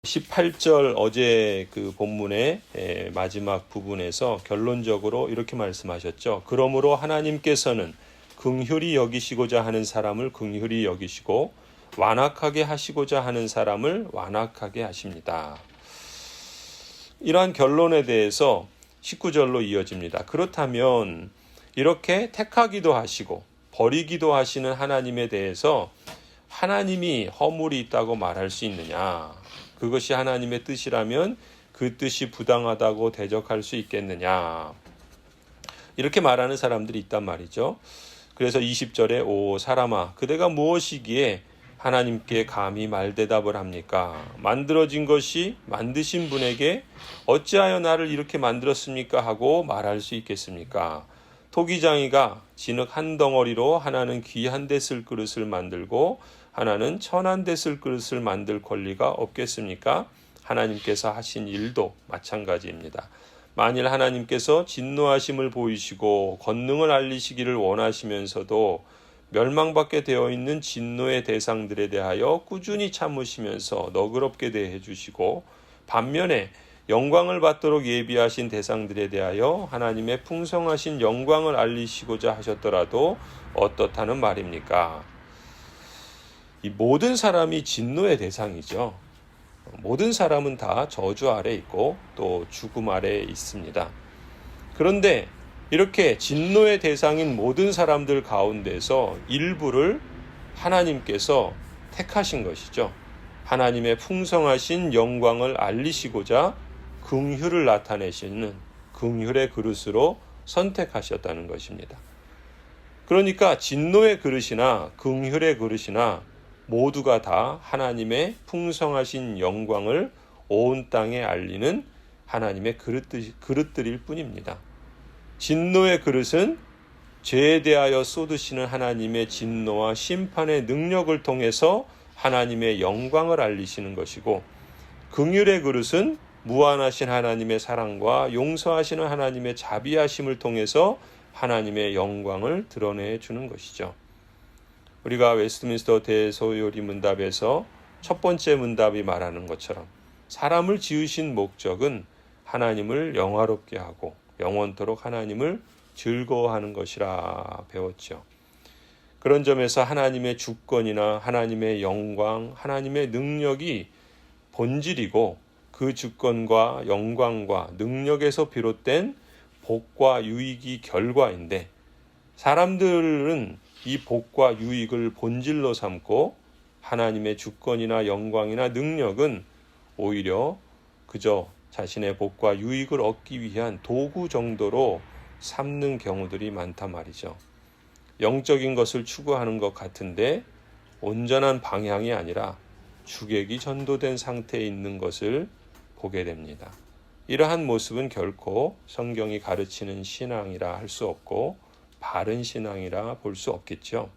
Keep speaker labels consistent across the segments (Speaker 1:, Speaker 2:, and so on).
Speaker 1: 18절 어제 그 본문의 마지막 부분에서 결론적으로 이렇게 말씀하셨죠. 그러므로 하나님께서는 긍휼히 여기시고자 하는 사람을 긍휼히 여기시고 완악하게 하시고자 하는 사람을 완악하게 하십니다. 이러한 결론에 대해서 19절로 이어집니다. 그렇다면 이렇게 택하기도 하시고 버리기도 하시는 하나님에 대해서 하나님이 허물이 있다고 말할 수 있느냐? 그것이 하나님의 뜻이라면 그 뜻이 부당하다고 대적할 수 있겠느냐? 이렇게 말하는 사람들이 있단 말이죠. 그래서 20절에 오 사람아 그대가 무엇이기에 하나님께 감히 말대답을 합니까? 만들어진 것이 만드신 분에게 어찌하여 나를 이렇게 만들었습니까? 하고 말할 수 있겠습니까? 토기장이가 진흙 한 덩어리로 하나는 귀한 데 쓸 그릇을 만들고 하나는 천한 데 쓸 그릇을 만들 권리가 없겠습니까? 하나님께서 하신 일도 마찬가지입니다. 만일 하나님께서 진노하심을 보이시고 권능을 알리시기를 원하시면서도 멸망받게 되어 있는 진노의 대상들에 대하여 꾸준히 참으시면서 너그럽게 대해 주시고 반면에 영광을 받도록 예비하신 대상들에 대하여 하나님의 풍성하신 영광을 알리시고자 하셨더라도 어떻다는 말입니까? 이 모든 사람이 진노의 대상이죠. 모든 사람은 다 저주 아래 있고 또 죽음 아래 있습니다. 그런데 이렇게 진노의 대상인 모든 사람들 가운데서 일부를 하나님께서 택하신 것이죠. 하나님의 풍성하신 영광을 알리시고자 긍휼을 나타내시는 긍휼의 그릇으로 선택하셨다는 것입니다. 그러니까 진노의 그릇이나 긍휼의 그릇이나 모두가 다 하나님의 풍성하신 영광을 온 땅에 알리는 하나님의 그릇들일 뿐입니다. 진노의 그릇은 죄에 대하여 쏟으시는 하나님의 진노와 심판의 능력을 통해서 하나님의 영광을 알리시는 것이고, 긍휼의 그릇은 무한하신 하나님의 사랑과 용서하시는 하나님의 자비하심을 통해서 하나님의 영광을 드러내 주는 것이죠. 우리가 웨스트민스터 대소요리 문답에서 첫 번째 문답이 말하는 것처럼 사람을 지으신 목적은 하나님을 영화롭게 하고 영원토록 하나님을 즐거워하는 것이라 배웠죠. 그런 점에서 하나님의 주권이나 하나님의 영광, 하나님의 능력이 본질이고 그 주권과 영광과 능력에서 비롯된 복과 유익이 결과인데, 사람들은 이 복과 유익을 본질로 삼고 하나님의 주권이나 영광이나 능력은 오히려 그저 자신의 복과 유익을 얻기 위한 도구 정도로 삼는 경우들이 많단 말이죠. 영적인 것을 추구하는 것 같은데 온전한 방향이 아니라 주객이 전도된 상태에 있는 것을 보게 됩니다. 이러한 모습은 결코 성경이 가르치는 신앙이라 할 수 없고 바른 신앙이라 볼 수 없겠죠.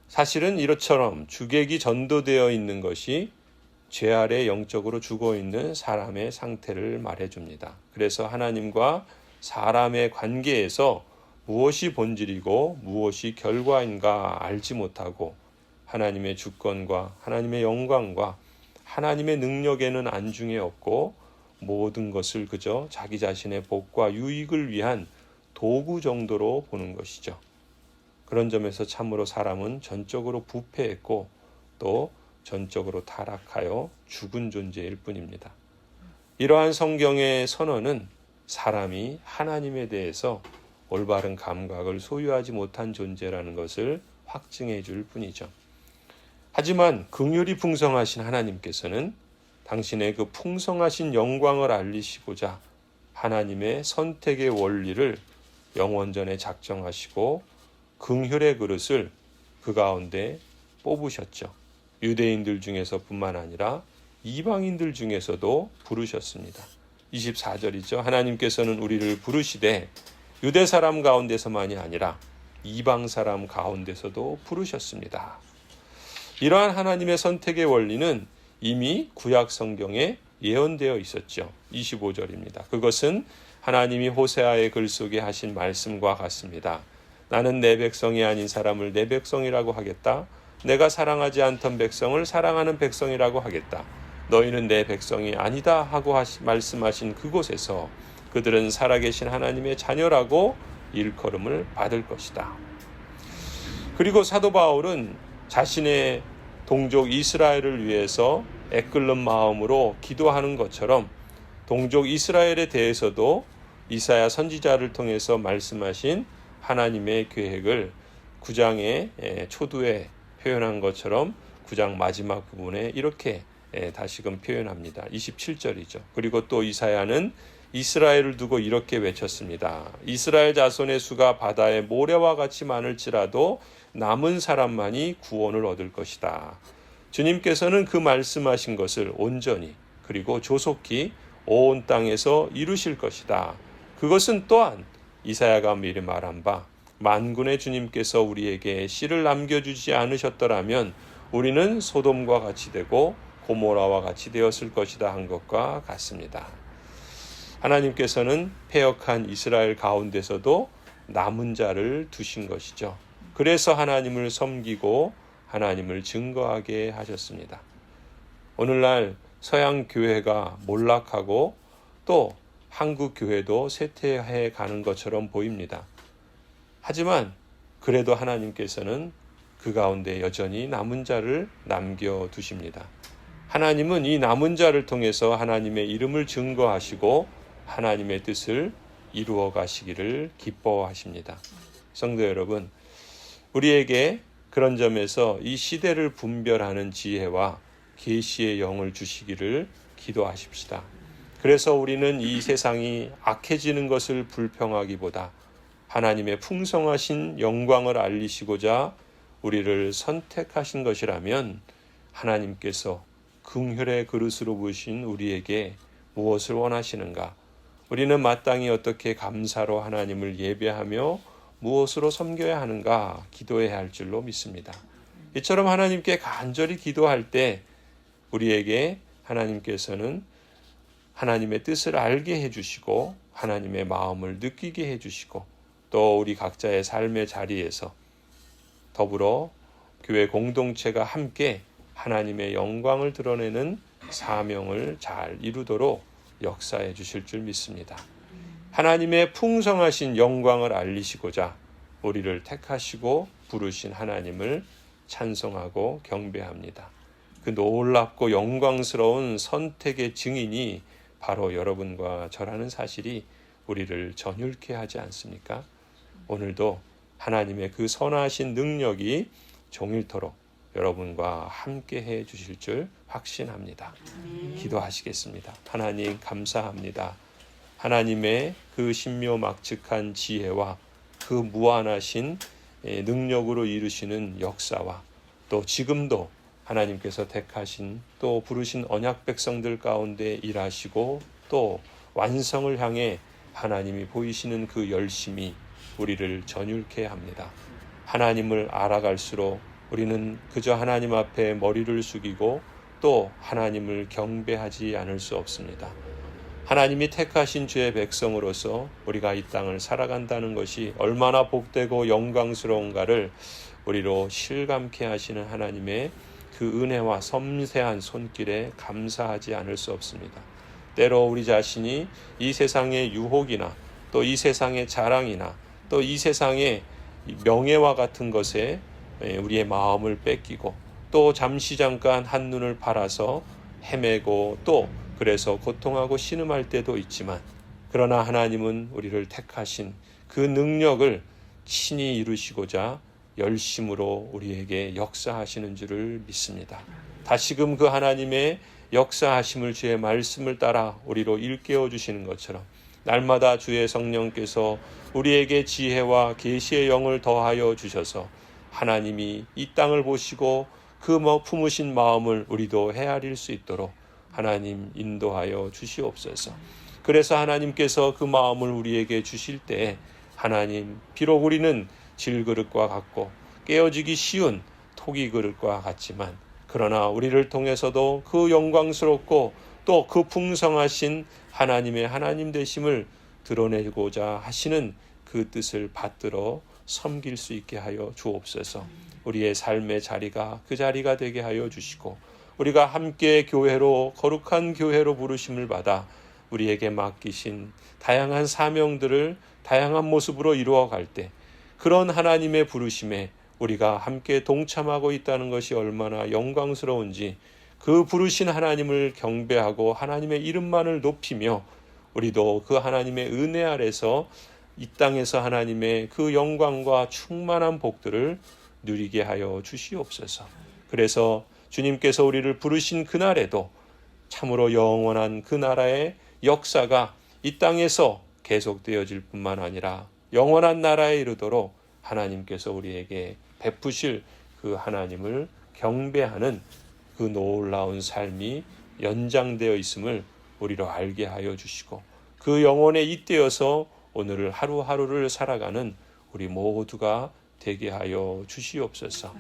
Speaker 1: 사실은 이처럼 주객이 전도되어 있는 것이 죄 아래 영적으로 죽어있는 사람의 상태를 말해줍니다. 그래서 하나님과 사람의 관계에서 무엇이 본질이고 무엇이 결과인가 알지 못하고 하나님의 주권과 하나님의 영광과 하나님의 능력에는 안중에 없고 모든 것을 그저 자기 자신의 복과 유익을 위한 도구 정도로 보는 것이죠. 그런 점에서 참으로 사람은 전적으로 부패했고 또 전적으로 타락하여 죽은 존재일 뿐입니다. 이러한 성경의 선언은 사람이 하나님에 대해서 올바른 감각을 소유하지 못한 존재라는 것을 확증해 줄 뿐이죠. 하지만 긍휼이 풍성하신 하나님께서는 당신의 그 풍성하신 영광을 알리시고자 하나님의 선택의 원리를 영원전에 작정하시고 긍휼의 그릇을 그 가운데 뽑으셨죠. 유대인들 중에서뿐만 아니라 이방인들 중에서도 부르셨습니다. 24절이죠. 하나님께서는 우리를 부르시되 유대 사람 가운데서만이 아니라 이방 사람 가운데서도 부르셨습니다. 이러한 하나님의 선택의 원리는 이미 구약 성경에 예언되어 있었죠. 25절입니다. 그것은 하나님이 호세아의 글 속에 하신 말씀과 같습니다. 나는 내 백성이 아닌 사람을 내 백성이라고 하겠다. 내가 사랑하지 않던 백성을 사랑하는 백성이라고 하겠다. 너희는 내 백성이 아니다 하고 말씀하신 그곳에서 그들은 살아계신 하나님의 자녀라고 일컬음을 받을 것이다. 그리고 사도 바울은 자신의 동족 이스라엘을 위해서 애끓는 마음으로 기도하는 것처럼 동족 이스라엘에 대해서도 이사야 선지자를 통해서 말씀하신 하나님의 계획을 9장의 초두에 표현한 것처럼 9장 마지막 부분에 이렇게 다시금 표현합니다. 27절이죠. 그리고 또 이사야는 이스라엘을 두고 이렇게 외쳤습니다. 이스라엘 자손의 수가 바다의 모래와 같이 많을지라도 남은 사람만이 구원을 얻을 것이다. 주님께서는 그 말씀하신 것을 온전히 그리고 조속히 온 땅에서 이루실 것이다. 그것은 또한 이사야가 미리 말한 바 만군의 주님께서 우리에게 씨를 남겨주지 않으셨더라면 우리는 소돔과 같이 되고 고모라와 같이 되었을 것이다 한 것과 같습니다. 하나님께서는 패역한 이스라엘 가운데서도 남은 자를 두신 것이죠. 그래서 하나님을 섬기고 하나님을 증거하게 하셨습니다. 오늘날 서양 교회가 몰락하고 또 한국 교회도 쇠퇴해 가는 것처럼 보입니다. 하지만 그래도 하나님께서는 그 가운데 여전히 남은 자를 남겨두십니다. 하나님은 이 남은 자를 통해서 하나님의 이름을 증거하시고 하나님의 뜻을 이루어 가시기를 기뻐하십니다. 성도 여러분, 우리에게 그런 점에서 이 시대를 분별하는 지혜와 계시의 영을 주시기를 기도하십시다. 그래서 우리는 이 세상이 악해지는 것을 불평하기보다 하나님의 풍성하신 영광을 알리시고자 우리를 선택하신 것이라면 하나님께서 긍휼의 그릇으로 부으신 우리에게 무엇을 원하시는가? 우리는 마땅히 어떻게 감사로 하나님을 예배하며 무엇으로 섬겨야 하는가 기도해야 할 줄로 믿습니다. 이처럼 하나님께 간절히 기도할 때 우리에게 하나님께서는 하나님의 뜻을 알게 해주시고 하나님의 마음을 느끼게 해주시고 또 우리 각자의 삶의 자리에서 더불어 교회 공동체가 함께 하나님의 영광을 드러내는 사명을 잘 이루도록 역사해 주실 줄 믿습니다. 하나님의 풍성하신 영광을 알리시고자 우리를 택하시고 부르신 하나님을 찬송하고 경배합니다. 그 놀랍고 영광스러운 선택의 증인이 바로 여러분과 저라는 사실이 우리를 전율케 하지 않습니까? 오늘도 하나님의 그 선하신 능력이 종일토록 여러분과 함께 해 주실 줄 확신합니다. 기도하시겠습니다. 하나님 감사합니다. 하나님의 그 신묘막측한 지혜와 그 무한하신 능력으로 이루시는 역사와 또 지금도 하나님께서 택하신 또 부르신 언약 백성들 가운데 일하시고 또 완성을 향해 하나님이 보이시는 그 열심이 우리를 전율케 합니다. 하나님을 알아갈수록 우리는 그저 하나님 앞에 머리를 숙이고 또 하나님을 경배하지 않을 수 없습니다. 하나님이 택하신 주의 백성으로서 우리가 이 땅을 살아간다는 것이 얼마나 복되고 영광스러운가를 우리로 실감케 하시는 하나님의 그 은혜와 섬세한 손길에 감사하지 않을 수 없습니다. 때로 우리 자신이 이 세상의 유혹이나 또 이 세상의 자랑이나 또 이 세상의 명예와 같은 것에 우리의 마음을 뺏기고 또 잠시 잠깐 한눈을 팔아서 헤매고 또 그래서 고통하고 신음할 때도 있지만 그러나 하나님은 우리를 택하신 그 능력을 친히 이루시고자 열심으로 우리에게 역사하시는 줄을 믿습니다. 다시금 그 하나님의 역사하심을 주의 말씀을 따라 우리로 일깨워 주시는 것처럼 날마다 주의 성령께서 우리에게 지혜와 계시의 영을 더하여 주셔서 하나님이 이 땅을 보시고 그 품으신 마음을 우리도 헤아릴 수 있도록 하나님 인도하여 주시옵소서. 그래서 하나님께서 그 마음을 우리에게 주실 때 하나님 비록 우리는 질그릇과 같고 깨어지기 쉬운 토기 그릇과 같지만 그러나 우리를 통해서도 그 영광스럽고 또 그 풍성하신 하나님의 하나님 되심을 드러내고자 하시는 그 뜻을 받들어 섬길 수 있게 하여 주옵소서. 우리의 삶의 자리가 그 자리가 되게 하여 주시고 우리가 함께 교회로, 거룩한 교회로 부르심을 받아 우리에게 맡기신 다양한 사명들을 다양한 모습으로 이루어갈 때 그런 하나님의 부르심에 우리가 함께 동참하고 있다는 것이 얼마나 영광스러운지, 그 부르신 하나님을 경배하고 하나님의 이름만을 높이며 우리도 그 하나님의 은혜 아래서 이 땅에서 하나님의 그 영광과 충만한 복들을 누리게 하여 주시옵소서. 그래서 주님께서 우리를 부르신 그날에도 참으로 영원한 그 나라의 역사가 이 땅에서 계속되어질 뿐만 아니라 영원한 나라에 이르도록 하나님께서 우리에게 베푸실 그 하나님을 경배하는 그 놀라운 삶이 연장되어 있음을 우리로 알게 하여 주시고, 그 영혼에 잇대어서 오늘을 하루하루를 살아가는 우리 모두가 되게 하여 주시옵소서.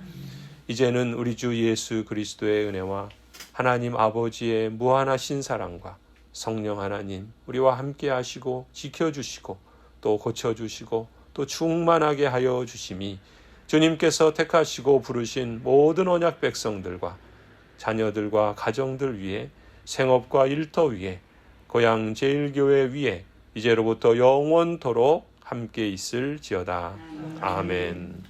Speaker 1: 이제는 우리 주 예수 그리스도의 은혜와 하나님 아버지의 무한하신 사랑과 성령 하나님 우리와 함께 하시고 지켜주시고 또 고쳐주시고 또 충만하게 하여 주심이 주님께서 택하시고 부르신 모든 언약 백성들과 자녀들과 가정들 위에, 생업과 일터 위에, 고향 제일교회 위에 이제로부터 영원토록 함께 있을지어다. 아멘.